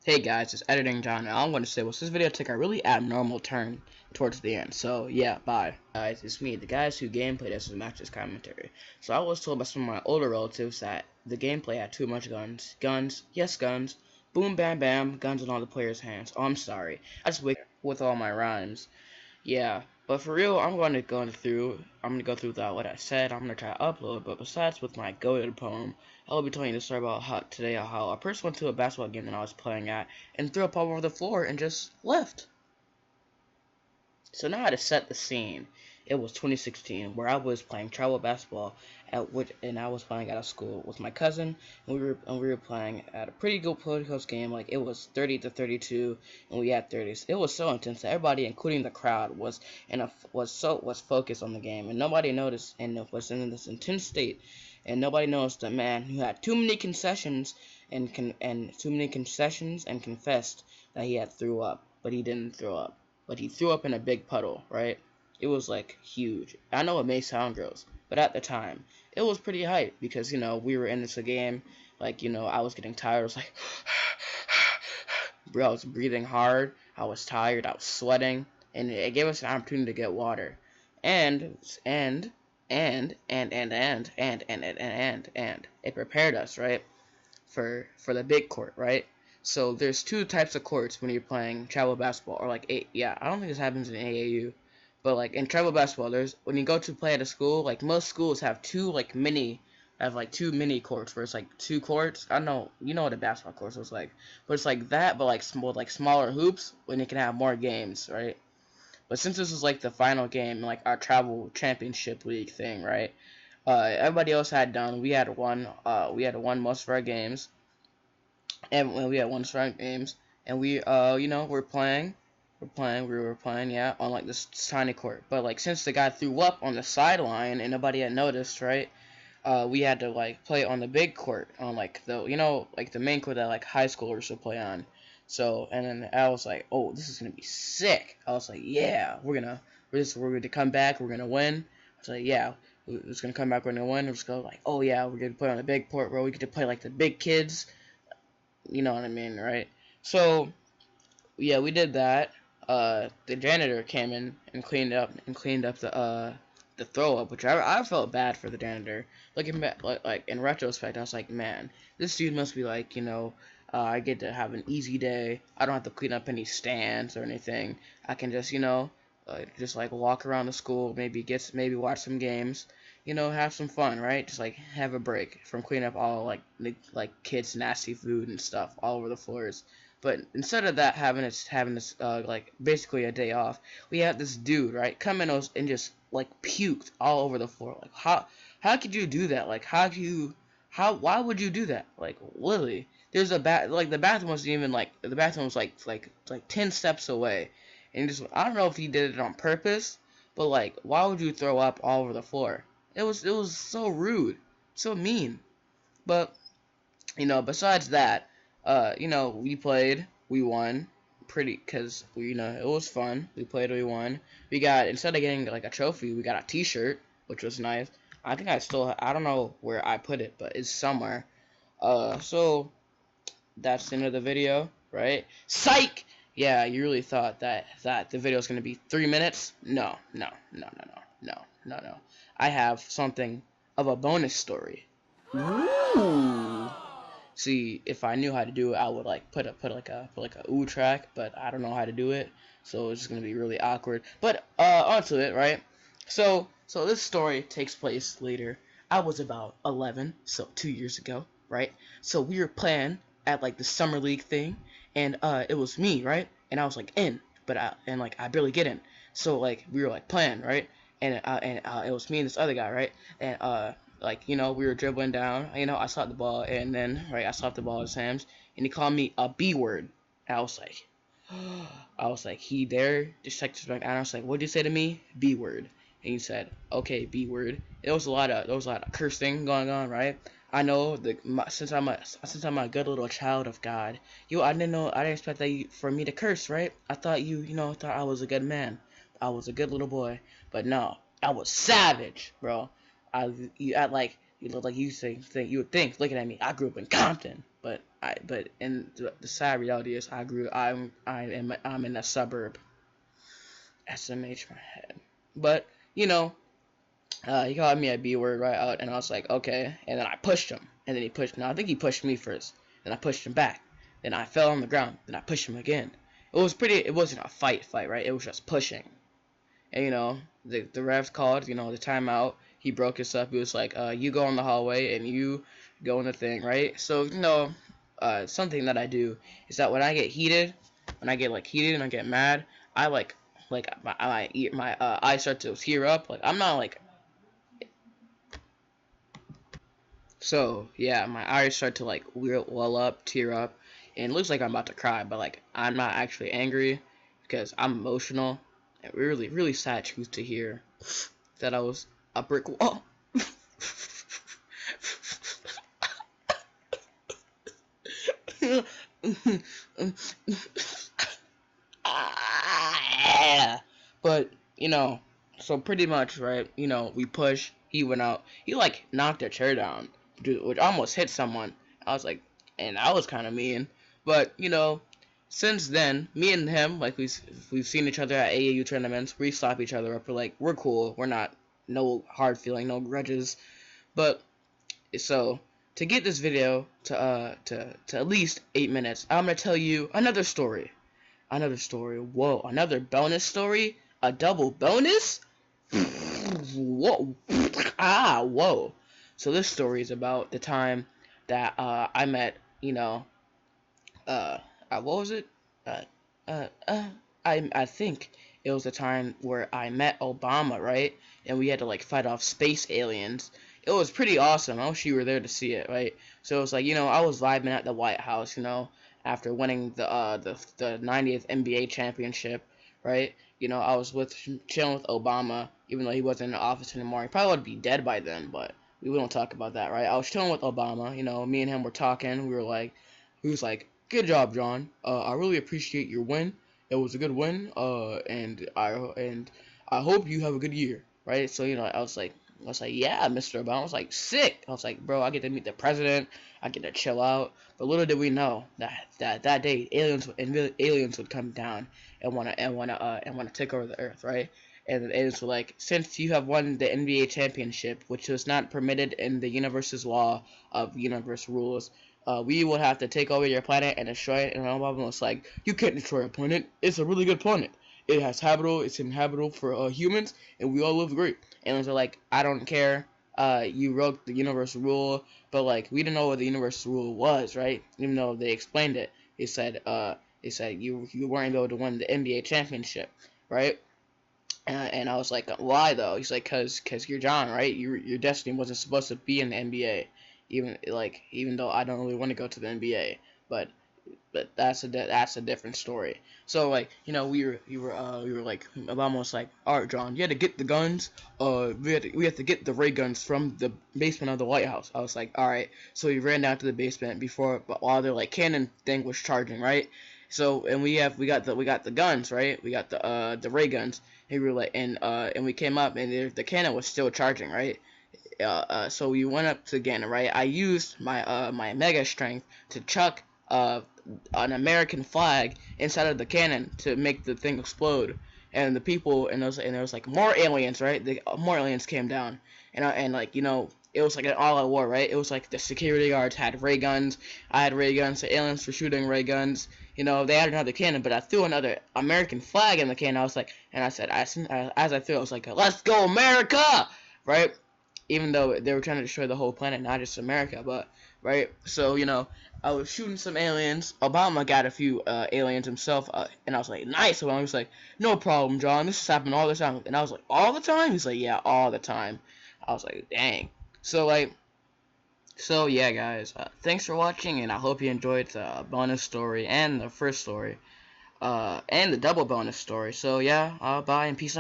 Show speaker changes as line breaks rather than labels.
Hey guys, it's Editing John, and all I'm going to say was this video took a really abnormal turn towards the end. So yeah, bye. Guys, it's me, the guys who gameplay this with matches commentary. So I was told by some of my older relatives that the gameplay had too much guns. Guns, yes guns. Boom bam bam, guns in all the players' hands. Oh, I'm sorry. I just wake with all my rhymes. Yeah, but for real, I'm going to go through what I said. I'm going to try to upload, but besides with my goated poem, I'll be telling you the story about how a person went to a basketball game that I was playing at and threw up all over the floor and just left. So now to set the scene, it was 2016 where I was playing travel basketball and I was playing at a school with my cousin, and we were playing at a pretty good close game. Like it was 30-32, and we had 30s. It was so intense that everybody, including the crowd, was focused on the game, and nobody noticed, and it was in this intense state, and nobody noticed the man who had too many concessions and confessed that he had threw up, but he didn't throw up. But he threw up in a big puddle, right? It was like huge. I know it may sound gross, but at the time, it was pretty hype because, you know, we were in this game. Like, you know, I was getting tired. I was like, bro, I was breathing hard. I was tired. I was sweating. And it gave us an opportunity to get water. And it prepared us, right? For the big court, right? So there's two types of courts when you're playing travel basketball, or like I don't think this happens in AAU, but like in travel basketball, there's when you go to play at a school, like most schools have two mini courts where it's like two courts. I know you know what a basketball court looks like, but it's like that, but like smaller hoops when you can have more games, right? But since this is like the final game, like our travel championship league thing, right? Everybody else had done. We had won most of our games. And when we had one strike games, and we you know, we were playing, yeah, on like this tiny court. But like since the guy threw up on the sideline and nobody had noticed, right? We had to like play on the big court, on like the, you know, like the main court that like high schoolers will play on. So, and then I was like, oh, this is gonna be sick. I was like, yeah, we're going to come back, we're gonna win. I was like, yeah, we're just gonna come back, we're gonna win. We're just gonna like, oh yeah, we're gonna play on the big court where we get to play like the big kids. You know what I mean, right? So yeah, we did that. The janitor came in and cleaned up the throw up, which I felt bad for the janitor. Looking back, like in retrospect, I was like, man, this dude must be like, you know, I get to have an easy day. I don't have to clean up any stands or anything. I can just, you know, just like walk around the school, maybe watch some games, you know, have some fun, right? Just like have a break from cleaning up all like kids' nasty food and stuff all over the floors. But instead of that, having this like basically a day off, we had this dude, right, come in and just like puked all over the floor. Like how could you do that? Like why would you do that? Like literally, there's the bathroom wasn't even the bathroom was like 10 steps away, and just I don't know if he did it on purpose, but like why would you throw up all over the floor? It was so rude, so mean. But you know, besides that, you know, we won, cause you know, it was fun. We played, we won. We got, instead of getting like a trophy, we got a T-shirt, which was nice. I think I don't know where I put it, but it's somewhere. So that's the end of the video, right? Psych! Yeah, you really thought that the video was gonna be 3 minutes? No. I have something of a bonus story. Ooh. See, if I knew how to do it, I would like put like a ooh track, but I don't know how to do it, so it's just gonna be really awkward. But onto it, right? So this story takes place later. I was about 11, so 2 years ago, right? So we were playing at like the summer league thing, and it was me, right? And I was like in, but I barely get in. So like we were like playing, right? And it was me and this other guy, right? And like, you know, we were dribbling down, you know, I slapped the ball, and then, right, I slapped the ball in his hands, and he called me a B word. And I was like, he dare disrespect, and I was like, what'd you say to me? B word. And he said, okay, B word. There was a lot of cursing going on, right? I know since I'm a good little child of God, I didn't expect for me to curse, right? I thought thought I was a good man. I was a good little boy, but no, I was savage, bro. You look like you would think looking at me. I grew up in Compton, but in the sad reality is I'm in a suburb. SMH my head. But you know, he called me a B word right out, and I was like, okay. And then I pushed him, and then he pushed. No, I think he pushed me first. Then I pushed him back. Then I fell on the ground. Then I pushed him again. It was pretty. It wasn't a fight, right? It was just pushing. And the refs called, the timeout. He broke us up. He was like, you go in the hallway and you go in the thing, right? So something that I do is that when I get heated, heated and I get mad, I my eyes start to tear up. Like I'm not like. So yeah, my eyes start to well up, tear up, and it looks like I'm about to cry, but I'm not actually angry because I'm emotional. And really, really sad truth to hear that I was a brick wall. But so pretty much, right? We push. He went out. He knocked a chair down, which almost hit someone. I was like, and I was kind of mean. But since then, me and him, we've seen each other at AAU tournaments. We slap each other up. We're cool. We're not no hard feeling, no grudges. But so to get this video to at least 8 minutes, I'm gonna tell you another story. Another story. Whoa, another bonus story? A double bonus? Whoa. Whoa. So this story is about the time that I met, what was it? Uh, uh, uh, I think it was the time where I met Obama, right? And we had to fight off space aliens. It was pretty awesome. I wish you were there to see it, right? So it was I was vibing at the White House, after winning the 90th NBA championship, right? I was chilling with Obama, even though he wasn't in the office anymore. He probably would be dead by then, but we won't talk about that, right? I was chilling with Obama, me and him were talking. He was like, "Good job, John. I really appreciate your win. It was a good win. And I hope you have a good year, right?" So I was like, "Yeah, Mr. Obama." I was like, "Sick." I was like, "Bro, I get to meet the president. I get to chill out." But little did we know that day aliens would come down and wanna take over the earth, right? And the aliens were like, "Since you have won the NBA championship, which was not permitted in the universe's law of universe rules, we will have to take over your planet and destroy it." And Obama was like, "You can't destroy a planet. It's a really good planet. It has habitable. It's inhabitable for humans, and we all live great." And they were like, "I don't care. You wrote the universal rule, but we didn't know what the universal rule was, right? Even though they explained it, they said you weren't able to win the NBA championship, right?" And I was like, "Why though?" He's like, "Cause you're John, right? Your destiny wasn't supposed to be in the NBA, even though I don't really want to go to the NBA, but that's a different story." So Obama was like, "All right, John, you had to get the guns. We had to get the ray guns from the basement of the White House." I was like, "All right." So we ran down to the basement while their cannon thing was charging, right? So and we got the guns, right? We got the ray guns. And we were and we came up and the cannon was still charging, right? So we went up to the cannon, right? I used my mega strength to chuck an American flag inside of the cannon to make the thing explode. And the people and there was more aliens, right? More aliens came down, and it was an all-out war, right? It was the security guards had ray guns, I had ray guns, the aliens were shooting ray guns. They had another cannon, but I threw another American flag in the cannon. I said, as I threw it, I was like, "Let's go, America!" Right? Even though they were trying to destroy the whole planet, not just America, but right. So I was shooting some aliens. Obama got a few aliens himself, and I was like, "Nice." So I was like, "No problem, John. This is happening all the time." And I was like, "All the time?" He's like, "Yeah, all the time." I was like, "Dang." So yeah, guys. Thanks for watching, and I hope you enjoyed the bonus story and the first story, and the double bonus story. So yeah, bye and peace out.